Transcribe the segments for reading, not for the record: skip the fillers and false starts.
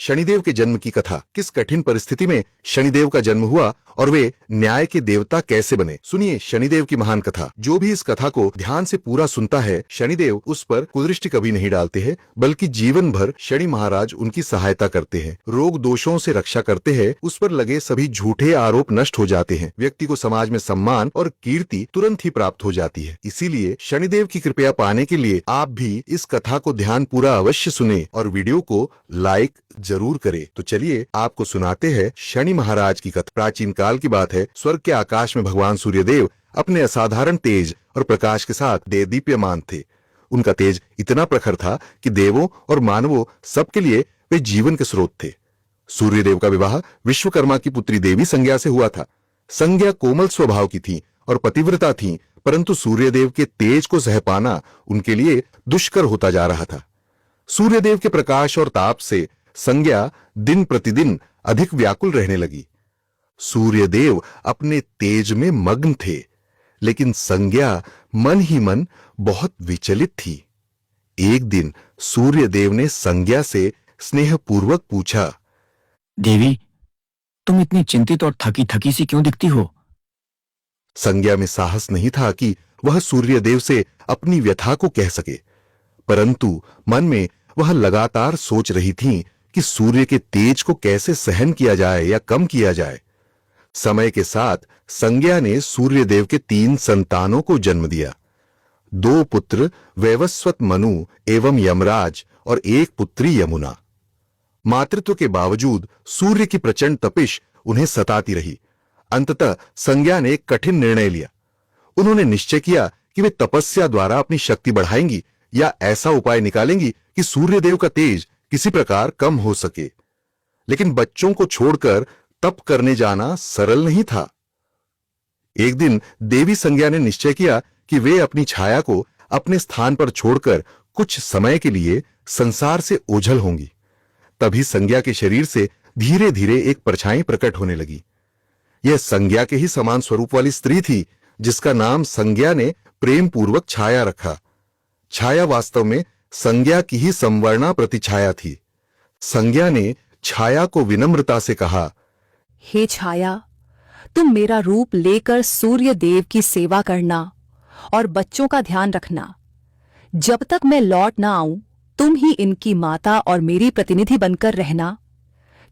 शनिदेव के जन्म की कथा। किस कठिन परिस्थिति में शनिदेव का जन्म हुआ और वे न्याय के देवता कैसे बने, सुनिए शनिदेव की महान कथा। जो भी इस कथा को ध्यान से पूरा सुनता है, शनिदेव उस पर कुदृष्टि कभी नहीं डालते हैं, बल्कि जीवन भर शनि महाराज उनकी सहायता करते हैं, रोग दोषों से रक्षा करते हैं, उस पर लगे सभी झूठे आरोप नष्ट हो जाते हैं, व्यक्ति को समाज में सम्मान और कीर्ति तुरंत ही प्राप्त हो जाती है। इसीलिए शनिदेव की कृपया पाने के लिए आप भी इस कथा को ध्यान पूरा अवश्य सुने और वीडियो को लाइक जरूर करें। तो चलिए आपको सुनाते हैं शनि महाराज की कथा। प्राचीन काल की बात है। स्वर्ग के आकाश में भगवान सूर्यदेव अपने असाधारण तेज और प्रकाश के साथ देदीप्यमान थे। उनका तेज इतना प्रखर था कि देवों और मानवों सबके लिए वे जीवन के स्रोत थे। सूर्यदेव का विवाह विश्वकर्मा की पुत्री देवी संज्ञा से हुआ था। संज्ञा कोमल स्वभाव की थी और पतिव्रता थी, परंतु सूर्यदेव के तेज को सह पाना उनके लिए दुष्कर होता जा रहा था। सूर्यदेव के प्रकाश और ताप से संज्ञा दिन प्रतिदिन अधिक व्याकुल रहने लगी। सूर्यदेव अपने तेज में मग्न थे, लेकिन संज्ञा मन ही मन बहुत विचलित थी। एक दिन सूर्यदेव ने संज्ञा से स्नेहपूर्वक पूछा, देवी, तुम इतनी चिंतित और थकी थकी सी क्यों दिखती हो? संज्ञा में साहस नहीं था कि वह सूर्यदेव से अपनी व्यथा को कह सके, परंतु मन में वह लगातार सोच रही थी कि सूर्य के तेज को कैसे सहन किया जाए या कम किया जाए। समय के साथ संज्ञा ने सूर्यदेव के 3 संतानों को जन्म दिया। 2 पुत्र वैवस्वत मनु एवं यमराज और 1 पुत्री यमुना। मातृत्व के बावजूद सूर्य की प्रचंड तपिश उन्हें सताती रही। अंततः संज्ञा ने एक कठिन निर्णय लिया। उन्होंने निश्चय किया कि वे तपस्या द्वारा अपनी शक्ति बढ़ाएंगी या ऐसा उपाय निकालेंगी कि सूर्यदेव का तेज किसी प्रकार कम हो सके। लेकिन बच्चों को छोड़कर तप करने जाना सरल नहीं था। एक दिन देवी संज्ञा ने निश्चय किया कि वे अपनी छाया को अपने स्थान पर छोड़कर कुछ समय के लिए संसार से ओझल होंगी। तभी संज्ञा के शरीर से धीरे धीरे एक परछाई प्रकट होने लगी। यह संज्ञा के ही समान स्वरूप वाली स्त्री थी, जिसका नाम संज्ञा ने प्रेम पूर्वक छाया रखा। छाया वास्तव में संज्ञा की ही संवर्णा प्रतिछाया थी। संज्ञा ने छाया को विनम्रता से कहा, हे छाया, तुम मेरा रूप लेकर सूर्य देव की सेवा करना और बच्चों का ध्यान रखना। जब तक मैं लौट ना आऊं, तुम ही इनकी माता और मेरी प्रतिनिधि बनकर रहना।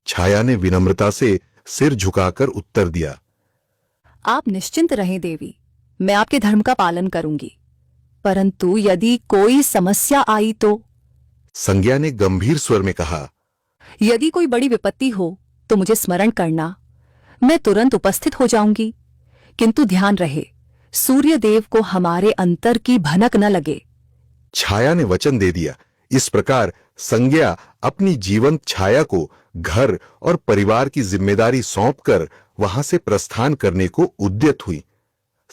छाया ने विनम्रता से सिर झुकाकर उत्तर दिया, आप निश्चिंत रहें देवी, मैं आपके धर्म का पालन करूंगी। परंतु यदि कोई समस्या आई तो? संज्ञा ने गंभीर स्वर में कहा, यदि कोई बड़ी विपत्ति हो तो मुझे स्मरण करना, मैं तुरंत उपस्थित हो जाऊंगी। किंतु ध्यान रहे, सूर्यदेव को हमारे अंतर की भनक न लगे। छाया ने वचन दे दिया। इस प्रकार संज्ञा अपनी जीवंत छाया को घर और परिवार की जिम्मेदारी सौंपकर वहां से प्रस्थान करने को उद्यत हुई।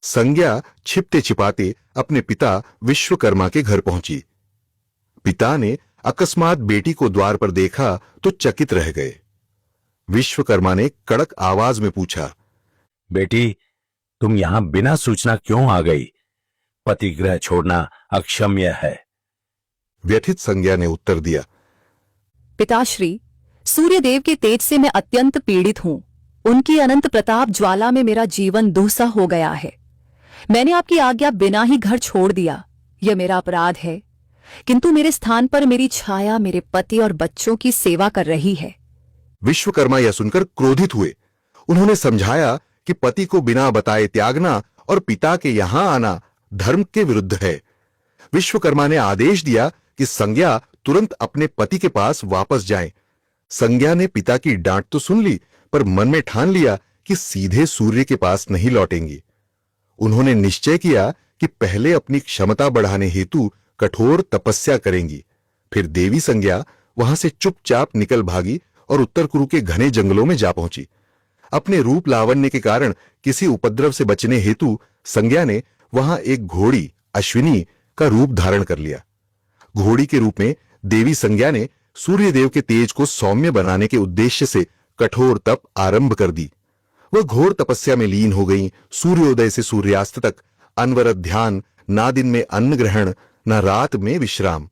संज्ञा छिपते छिपाते अपने पिता विश्वकर्मा के घर पहुंची। पिता ने अकस्मात बेटी को द्वार पर देखा तो चकित रह गए। विश्वकर्मा ने कड़क आवाज में पूछा, बेटी, तुम यहां बिना सूचना क्यों आ गई? पतिगृह छोड़ना अक्षम्य है। व्यथित संज्ञा ने उत्तर दिया, पिताश्री, सूर्यदेव के तेज से मैं अत्यंत पीड़ित हूं। उनकी अनंत प्रताप ज्वाला में मेरा जीवन दुस्सह हो गया है। मैंने आपकी आज्ञा बिना ही घर छोड़ दिया, यह मेरा अपराध है। किंतु मेरे स्थान पर मेरी छाया मेरे पति और बच्चों की सेवा कर रही है। विश्वकर्मा यह सुनकर क्रोधित हुए। उन्होंने समझाया कि पति को बिना बताए त्यागना और पिता के यहां आना धर्म के विरुद्ध है। विश्वकर्मा ने आदेश दिया कि संज्ञा तुरंत अपने पति के पास वापस जाए। संज्ञा ने पिता की डांट तो सुन ली, पर मन में ठान लिया कि सीधे सूर्य के पास नहीं लौटेंगी। उन्होंने निश्चय किया कि पहले अपनी क्षमता बढ़ाने हेतु कठोर तपस्या करेंगी। फिर देवी संज्ञा वहां से चुपचाप निकल भागी और उत्तर कुरु के घने जंगलों में जा पहुंची। अपने रूप लावण्य के कारण किसी उपद्रव से बचने हेतु संज्ञा ने वहां एक घोड़ी अश्विनी का रूप धारण कर लिया। घोड़ी के रूप में देवी संज्ञा ने सूर्यदेव के तेज को सौम्य बनाने के उद्देश्य से कठोर तप आरंभ कर दी। वह घोर तपस्या में लीन हो गई। सूर्योदय से सूर्यास्त तक अनवरत ध्यान, ना दिन में अन्न ग्रहण, न रात में विश्राम।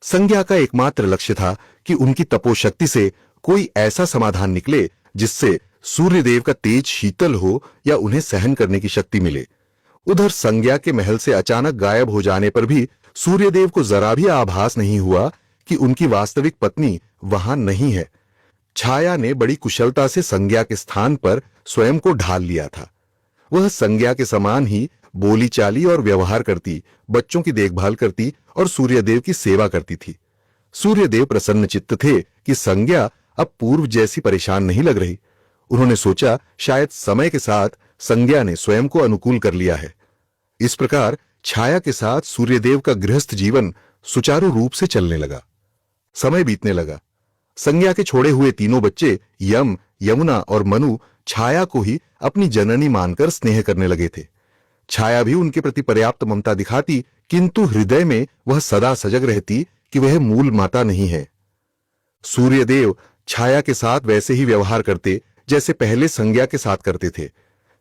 संज्ञा का एकमात्र लक्ष्य था कि उनकी तपोशक्ति से कोई ऐसा समाधान निकले जिससे सूर्यदेव का तेज शीतल हो या उन्हें सहन करने की शक्ति मिले। उधर संज्ञा के महल से अचानक गायब हो जाने पर भी सूर्यदेव को जरा भी आभास नहीं हुआ कि उनकी वास्तविक पत्नी वहां नहीं है। छाया ने बड़ी कुशलता से संज्ञा के स्थान पर स्वयं को ढाल लिया था। वह संज्ञा के समान ही बोली चाली और व्यवहार करती, बच्चों की देखभाल करती और सूर्यदेव की सेवा करती थी। सूर्यदेव प्रसन्न चित्त थे कि संज्ञा अब पूर्व जैसी परेशान नहीं लग रही। उन्होंने सोचा शायद समय के साथ संज्ञा ने स्वयं को अनुकूल कर लिया है। इस प्रकार छाया के साथ सूर्यदेव का गृहस्थ जीवन सुचारू रूप से चलने लगा। समय बीतने लगा। संज्ञा के छोड़े हुए तीनों बच्चे यम, यमुना और मनु छाया को ही अपनी जननी मानकर स्नेह करने लगे थे। छाया भी उनके प्रति पर्याप्त ममता दिखाती, किंतु हृदय में वह सदा सजग रहती कि वह मूल माता नहीं है। सूर्यदेव छाया के साथ वैसे ही व्यवहार करते जैसे पहले संज्ञा के साथ करते थे।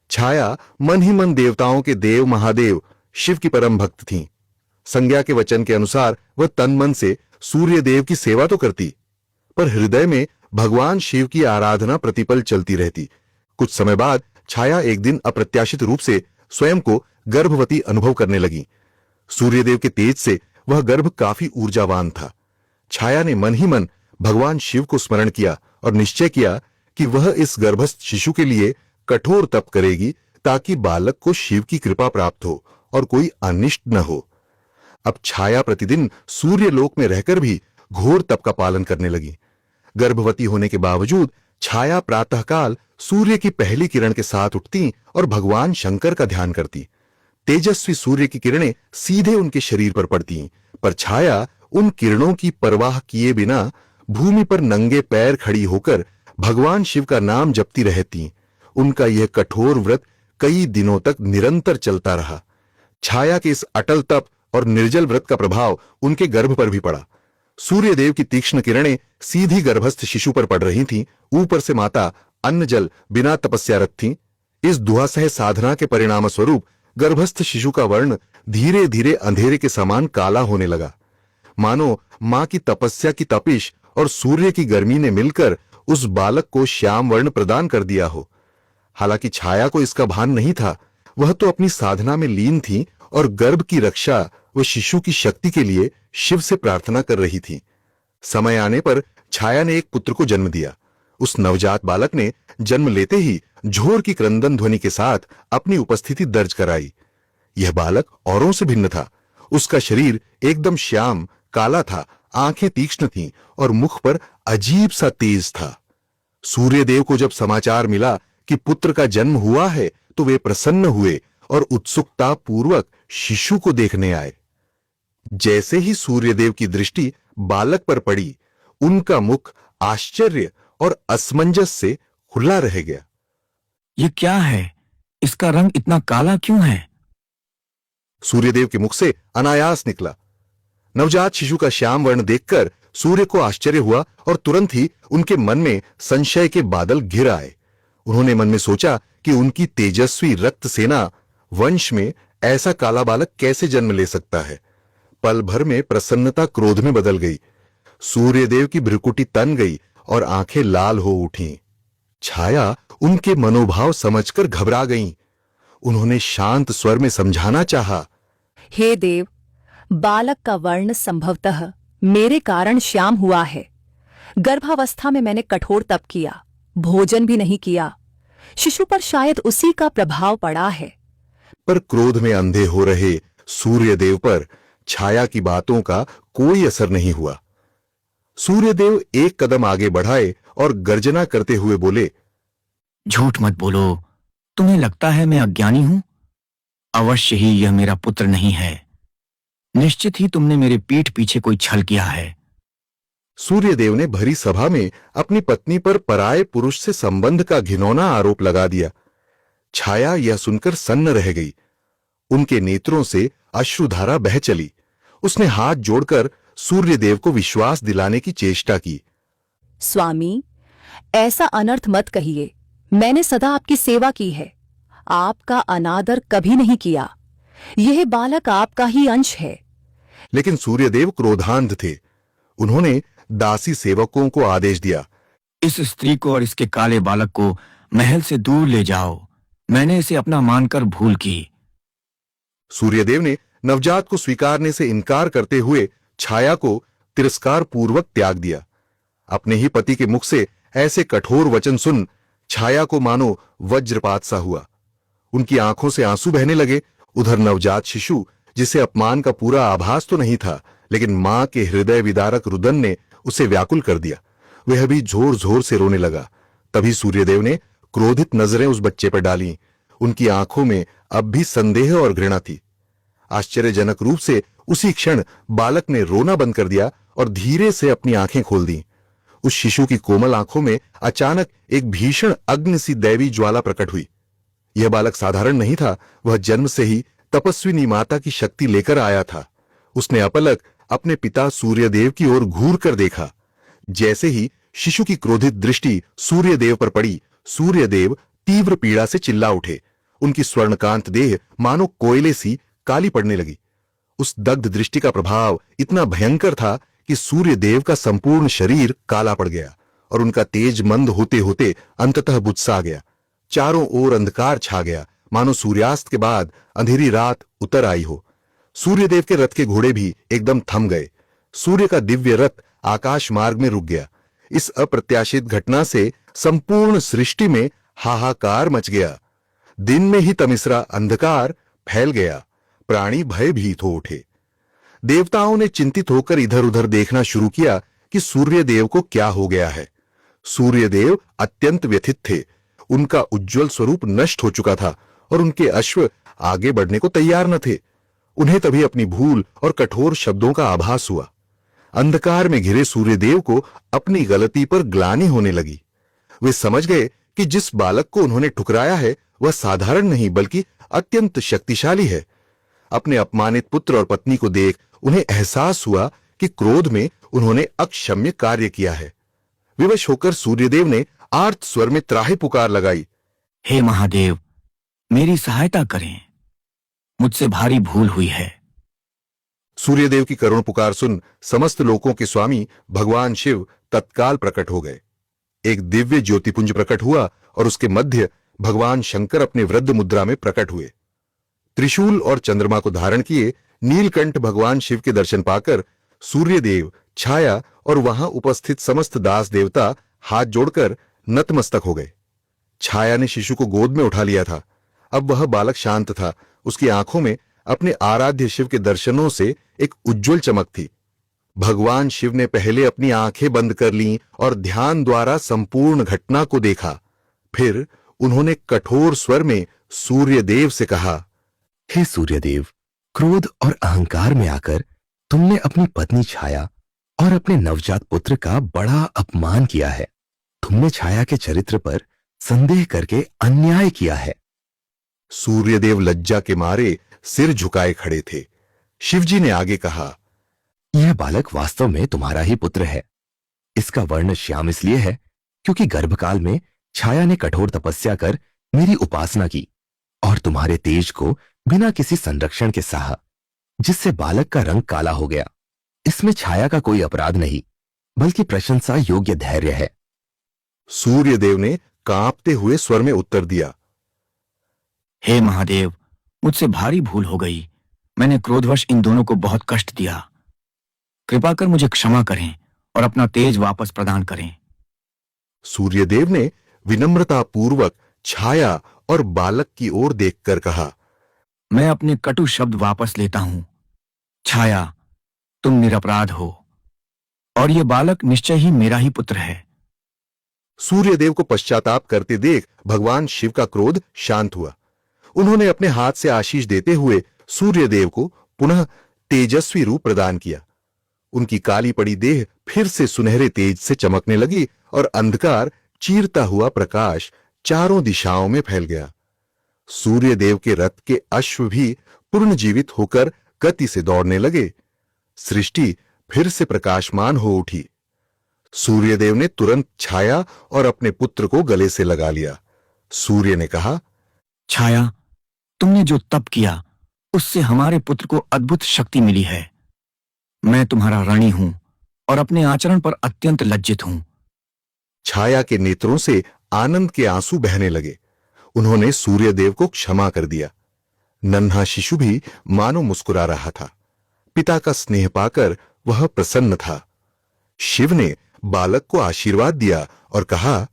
छाया मन ही मन देवताओं के देव महादेव शिव की परम भक्त थीं। संज्ञा के वचन के अनुसार वह तन मन से सूर्यदेव की सेवा तो करती, पर हृदय में भगवान शिव की आराधना प्रतिपल चलती रहती। कुछ समय बाद छाया एक दिन अप्रत्याशित रूप से स्वयं को गर्भवती अनुभव करने लगी। सूर्यदेव के तेज से वह गर्भ काफी ऊर्जावान था। छाया ने मन ही मन भगवान शिव को स्मरण किया और निश्चय किया कि वह इस गर्भस्थ शिशु के लिए कठोर तप करेगी ताकि बालक को शिव की कृपा प्राप्त हो और कोई अनिष्ट न हो। अब छाया प्रतिदिन सूर्यलोक में रहकर भी घोर तप का पालन करने लगी। गर्भवती होने के बावजूद छाया प्रातःकाल सूर्य की पहली किरण के साथ उठती और भगवान शंकर का ध्यान करती। तेजस्वी सूर्य की किरणें सीधे उनके शरीर पर पड़ती, पर छाया उन किरणों की परवाह किए बिना भूमि पर नंगे पैर खड़ी होकर भगवान शिव का नाम जपती रहती। उनका यह कठोर व्रत कई दिनों तक निरंतर चलता रहा। छाया के इस अटल तप और निर्जल व्रत का प्रभाव उनके गर्भ पर भी पड़ा। सूर्यदेव की तीक्ष्ण किरणें सीधी गर्भस्थ शिशु पर पड़ रही थीं। ऊपर से माता अन्न जल बिना तपस्यारत थीं। इस दुहासह साधना के परिणाम स्वरूप गर्भस्थ शिशु का वर्ण धीरे धीरे अंधेरे के समान काला होने लगा, मानो मां की तपस्या की तपिश और सूर्य की गर्मी ने मिलकर उस बालक को श्याम वर्ण प्रदान कर दिया हो। हालांकि छाया को इसका भान नहीं था। वह तो अपनी साधना में लीन थी और गर्भ की रक्षा व शिशु की शक्ति के लिए शिव से प्रार्थना कर रही थी। समय आने पर छाया ने एक पुत्र को जन्म दिया। उस नवजात बालक ने जन्म लेते ही झोर की क्रंदन ध्वनि के साथ अपनी उपस्थिति दर्ज कराई। यह बालक औरों से भिन्न था। उसका शरीर एकदम श्याम काला था, आंखें तीक्ष्ण थीं और मुख पर अजीब सा तेज था। सूर्यदेव को जब समाचार मिला कि पुत्र का जन्म हुआ है तो वे प्रसन्न हुए और उत्सुकता पूर्वक शिशु को देखने आए। जैसे ही सूर्यदेव की दृष्टि बालक पर पड़ी, उनका मुख आश्चर्य और असमंजस से खुला रह गया। ये क्या है? इसका रंग इतना काला क्यों है? सूर्यदेव के मुख से अनायास निकला। नवजात शिशु का श्याम वर्ण देखकर सूर्य को आश्चर्य हुआ और तुरंत ही उनके मन में संशय के बादल घिर आए। उन्होंने मन में सोचा कि उनकी तेजस्वी रक्त सेना वंश में ऐसा काला बालक कैसे जन्म ले सकता है। पल भर में प्रसन्नता क्रोध में बदल गई। सूर्यदेव की भ्रुकुटी तन गई और आंखें लाल हो उठीं। छाया उनके मनोभाव समझकर घबरा गईं। उन्होंने शांत स्वर में समझाना चाहा, हे देव, बालक का वर्ण संभवतः मेरे कारण श्याम हुआ है। गर्भावस्था में मैंने कठोर तप किया, भोजन भी नहीं किया। शिशु पर शायद उसी का प्रभाव पड़ा है। पर क्रोध में अंधे हो रहे सूर्यदेव पर छाया की बातों का कोई असर नहीं हुआ। सूर्यदेव एक कदम आगे बढ़ाए और गर्जना करते हुए बोले, झूठ मत बोलो। तुम्हें लगता है मैं अज्ञानी हूं? अवश्य ही यह मेरा पुत्र नहीं है। निश्चित ही तुमने मेरे पीठ पीछे कोई छल किया है। सूर्यदेव ने भरी सभा में अपनी पत्नी पर पराये पुरुष से संबंध का घिनौना आरोप लगा दिया। छाया यह सुनकर सन्न रह गई। उनके नेत्रों से अश्रुधारा बह चली। उसने हाथ जोड़कर सूर्यदेव को विश्वास दिलाने की चेष्टा की। स्वामी, ऐसा अनर्थ मत कहिए। मैंने सदा आपकी सेवा की है, आपका अनादर कभी नहीं किया। यह बालक आपका ही अंश है। लेकिन सूर्यदेव क्रोधांध थे। उन्होंने दासी सेवकों को आदेश दिया, इस स्त्री को और इसके काले बालक को महल से दूर ले जाओ। मैंने इसे अपना मानकर भूल की। सूर्यदेव ने नवजात को स्वीकारने से इनकार करते हुए छाया को तिरस्कार पूर्वक त्याग दिया। अपने ही पति के मुख से ऐसे कठोर वचन सुन छाया को मानो वज्रपात सा हुआ। उनकी आंखों से आंसू बहने लगे। उधर नवजात शिशु, जिसे अपमान का पूरा आभास तो नहीं था, लेकिन मां के हृदय विदारक रुदन ने उसे व्याकुल कर दिया। वह भी जोर जोर से रोने लगा। तभी सूर्यदेव ने क्रोधित नजरें उस बच्चे पर डाली। उनकी आंखों में अब भी संदेह और घृणा थी। आश्चर्यजनक रूप से उसी क्षण बालक ने रोना बंद कर दिया और धीरे से अपनी आंखें खोल दी। उस शिशु की कोमल आंखों में अचानक एक भीषण अग्नि सी दैवी ज्वाला प्रकट हुई। यह बालक साधारण नहीं था, वह जन्म से ही तपस्विनी माता की शक्ति लेकर आया था। उसने अपलक अपने पिता सूर्यदेव की ओर घूर कर देखा। जैसे ही शिशु की क्रोधित दृष्टि सूर्यदेव पर पड़ी, सूर्यदेव तीव्र पीड़ा से चिल्ला उठे। उनकी स्वर्णकांत देह मानो कोयले सी काली पड़ने लगी। उस दग्ध दृष्टि का प्रभाव इतना भयंकर था कि सूर्यदेव का संपूर्ण शरीर काला पड़ गया और उनका तेज मंद होते होते अंततः बुझसा गया। चारों ओर अंधकार छा गया, मानो सूर्यास्त के बाद अंधेरी रात उतर आई हो। सूर्यदेव के रथ के घोड़े भी एकदम थम गए। सूर्य का दिव्य रथ आकाश मार्ग में रुक गया। इस अप्रत्याशित घटना से संपूर्ण सृष्टि में हाहाकार मच गया। दिन में ही तमिसरा अंधकार फैल गया। प्राणी भयभीत हो उठे। देवताओं ने चिंतित होकर इधर उधर देखना शुरू किया कि सूर्यदेव को क्या हो गया है। सूर्यदेव अत्यंत व्यथित थे। उनका उज्जवल स्वरूप नष्ट हो चुका था और उनके अश्व आगे बढ़ने को तैयार न थे। उन्हें तभी अपनी भूल और कठोर शब्दों का आभास हुआ। अंधकार में घिरे सूर्यदेव को अपनी गलती पर ग्लानि होने लगी। वे समझ गए कि जिस बालक को उन्होंने ठुकराया है वह साधारण नहीं बल्कि अत्यंत शक्तिशाली है। अपने अपमानित पुत्र और पत्नी को देख उन्हें एहसास हुआ कि क्रोध में उन्होंने अक्षम्य कार्य किया है। विवश होकर सूर्यदेव ने आर्त स्वर में त्राहि पुकार लगाई, हे महादेव, मेरी सहायता करें, मुझसे भारी भूल हुई है। सूर्यदेव की करुण पुकार सुन समस्त लोकों के स्वामी भगवान शिव तत्काल प्रकट हो गए। एक दिव्य ज्योतिपुंज प्रकट हुआ और उसके मध्य भगवान शंकर अपने वृद्ध मुद्रा में प्रकट हुए। त्रिशूल और चंद्रमा को धारण किए नीलकंठ भगवान शिव के दर्शन पाकर सूर्यदेव, छाया और वहां उपस्थित समस्त दास देवता हाथ जोड़कर नतमस्तक हो गए। छाया ने शिशु को गोद में उठा लिया था। अब वह बालक शांत था। उसकी आंखों में अपने आराध्य शिव के दर्शनों से एक उज्जवल चमक थी। भगवान शिव ने पहले अपनी आंखें बंद कर लीं और ध्यान द्वारा संपूर्ण घटना को देखा। फिर उन्होंने कठोर स्वर में सूर्यदेव से कहा, हे सूर्यदेव, क्रोध और अहंकार में आकर तुमने अपनी पत्नी छाया और अपने नवजात पुत्र का बड़ा अपमान किया है। तुमने छाया के चरित्र पर संदेह करके अन्याय किया है। सूर्यदेव लज्जा के मारे सिर झुकाए खड़े थे। शिवजी ने आगे कहा, यह बालक वास्तव में तुम्हारा ही पुत्र है। इसका वर्ण श्याम इसलिए है क्योंकि गर्भकाल में छाया ने कठोर तपस्या कर मेरी उपासना की और तुम्हारे तेज को बिना किसी संरक्षण के सहा, जिससे बालक का रंग काला हो गया। इसमें छाया का कोई अपराध नहीं, बल्कि प्रशंसा योग्य धैर्य है। सूर्यदेव ने कांपते हुए स्वर में उत्तर दिया, हे महादेव, मुझसे भारी भूल हो गई। मैंने क्रोधवश इन दोनों को बहुत कष्ट दिया। कृपा कर मुझे क्षमा करें और अपना तेज वापस प्रदान करें। सूर्यदेव ने विनम्रतापूर्वक छाया और बालक की ओर देखकर कहा, मैं अपने कटु शब्द वापस लेता हूं। छाया, तुम निरपराध हो और यह बालक निश्चय ही मेरा ही पुत्र है। सूर्यदेव को पश्चाताप करते देख भगवान शिव का क्रोध शांत हुआ। उन्होंने अपने हाथ से आशीष देते हुए सूर्यदेव को पुनः तेजस्वी रूप प्रदान किया। उनकी काली पड़ी देह फिर से सुनहरे तेज से चमकने लगी और अंधकार चीरता हुआ प्रकाश चारों दिशाओं में फैल गया। सूर्यदेव के रथ के अश्व भी पूर्ण जीवित होकर गति से दौड़ने लगे। सृष्टि फिर से प्रकाशमान हो उठी। सूर्यदेव ने तुरंत छाया और अपने पुत्र को गले से लगा लिया। सूर्य ने कहा, छाया, तुमने जो तप किया उससे हमारे पुत्र को अद्भुत शक्ति मिली है। मैं तुम्हारा ऋणी हूं और अपने आचरण पर अत्यंत लज्जित हूं। छाया के नेत्रों से आनंद के आंसू बहने लगे। उन्होंने सूर्यदेव को क्षमा कर दिया। नन्हा शिशु भी मानो मुस्कुरा रहा था। पिता का स्नेह पाकर वह प्रसन्न था। शिव ने बालक को आशीर्वाद दिया और कहा,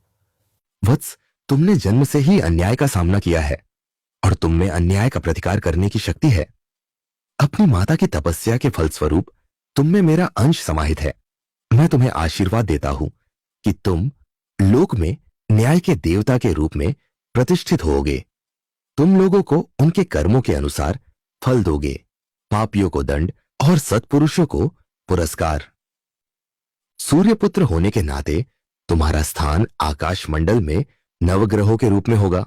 वत्स, तुमने जन्म से ही अन्याय का सामना किया है और तुम में अन्याय का प्रतिकार करने की शक्ति है। अपनी माता की तपस्या के फलस्वरूप तुम में मेरा अंश समाहित है। मैं तुम्हें आशीर्वाद देता हूं कि तुम लोक में न्याय के देवता के रूप में प्रतिष्ठित होगे। तुम लोगों को उनके कर्मों के अनुसार फल दोगे, पापियों को दंड और सत्पुरुषों को पुरस्कार। सूर्यपुत्र होने के नाते तुम्हारा स्थान आकाश मंडल में नवग्रहों के रूप में होगा।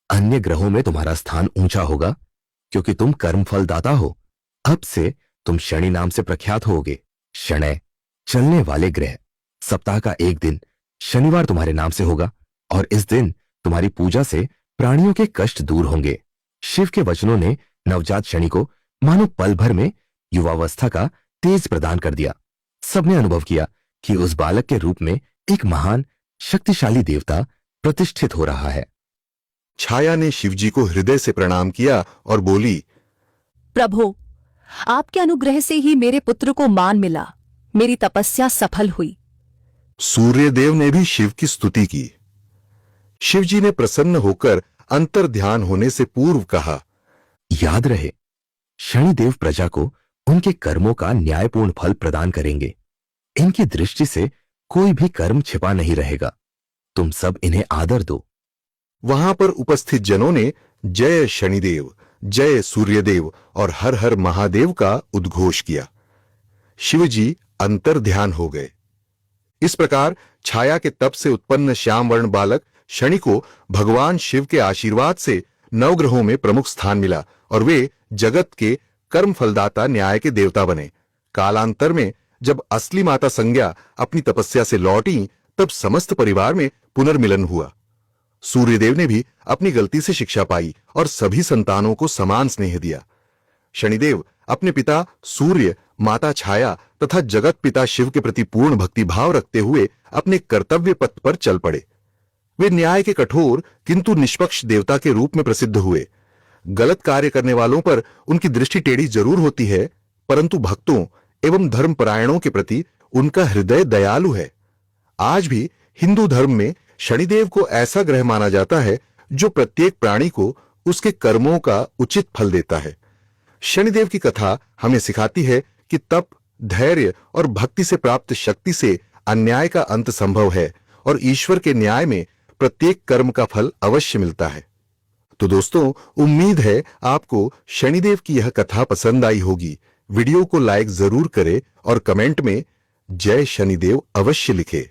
अन्य ग्रहों में तुम्हारा स्थान ऊंचा होगा क्योंकि तुम कर्मफल दाता हो। अब से तुम शनि नाम से प्रख्यात होगे। शनय, चलने वाले ग्रह। सप्ताह का एक दिन शनिवार तुम्हारे नाम से होगा और इस दिन तुम्हारी पूजा से प्राणियों के कष्ट दूर होंगे। शिव के वचनों ने नवजात शनि को मानो पल भर में युवावस्था का तेज प्रदान कर दिया। सबने अनुभव किया कि उस बालक के रूप में एक महान शक्तिशाली देवता प्रतिष्ठित हो रहा है। छाया ने शिवजी को हृदय से प्रणाम किया और बोली, प्रभु, आपके अनुग्रह से ही मेरे पुत्र को मान मिला। मेरी तपस्या सफल हुई। सूर्यदेव ने भी शिव की स्तुति की। शिवजी ने प्रसन्न होकर अंतर ध्यान होने से पूर्व कहा, याद रहे, शनिदेव प्रजा को उनके कर्मों का न्यायपूर्ण फल प्रदान करेंगे। इनकी दृष्टि से कोई भी कर्म छिपा नहीं रहेगा। तुम सब इन्हें आदर दो। वहां पर उपस्थित जनों ने जय शनिदेव, जय सूर्यदेव और हर हर महादेव का उद्घोष किया। शिवजी अंतर ध्यान हो गए। इस प्रकार छाया के तप से उत्पन्न श्याम वर्ण बालक शनि को भगवान शिव के आशीर्वाद से नवग्रहों में प्रमुख स्थान मिला और वे जगत के कर्म फलदाता न्याय के देवता बने। कालांतर में जब असली माता संज्ञा अपनी तपस्या से लौटी तब समस्त परिवार में पुनर्मिलन हुआ। सूर्यदेव ने भी अपनी गलती से शिक्षा पाई और सभी संतानों को समान स्नेह दिया। शनिदेव अपने पिता सूर्य, माता छाया तथा जगत पिता शिव के प्रति पूर्ण भक्ति भाव रखते हुए अपने कर्तव्य पथ पर चल पड़े। वे न्याय के कठोर किंतु निष्पक्ष देवता के रूप में प्रसिद्ध हुए। गलत कार्य करने वालों पर उनकी दृष्टि टेढ़ी जरूर होती है, परंतु भक्तों एवं धर्मपरायणों के प्रति उनका हृदय दयालु है। आज भी हिंदू धर्म में शनिदेव को ऐसा ग्रह माना जाता है जो प्रत्येक प्राणी को उसके कर्मों का उचित फल देता है। शनिदेव की कथा हमें सिखाती है कि तप, धैर्य और भक्ति से प्राप्त शक्ति से अन्याय का अंत संभव है और ईश्वर के न्याय में प्रत्येक कर्म का फल अवश्य मिलता है। तो दोस्तों, उम्मीद है आपको शनिदेव की यह कथा पसंद आई होगी। वीडियो को लाइक जरूर करें और कमेंट में जय शनिदेव अवश्य लिखें।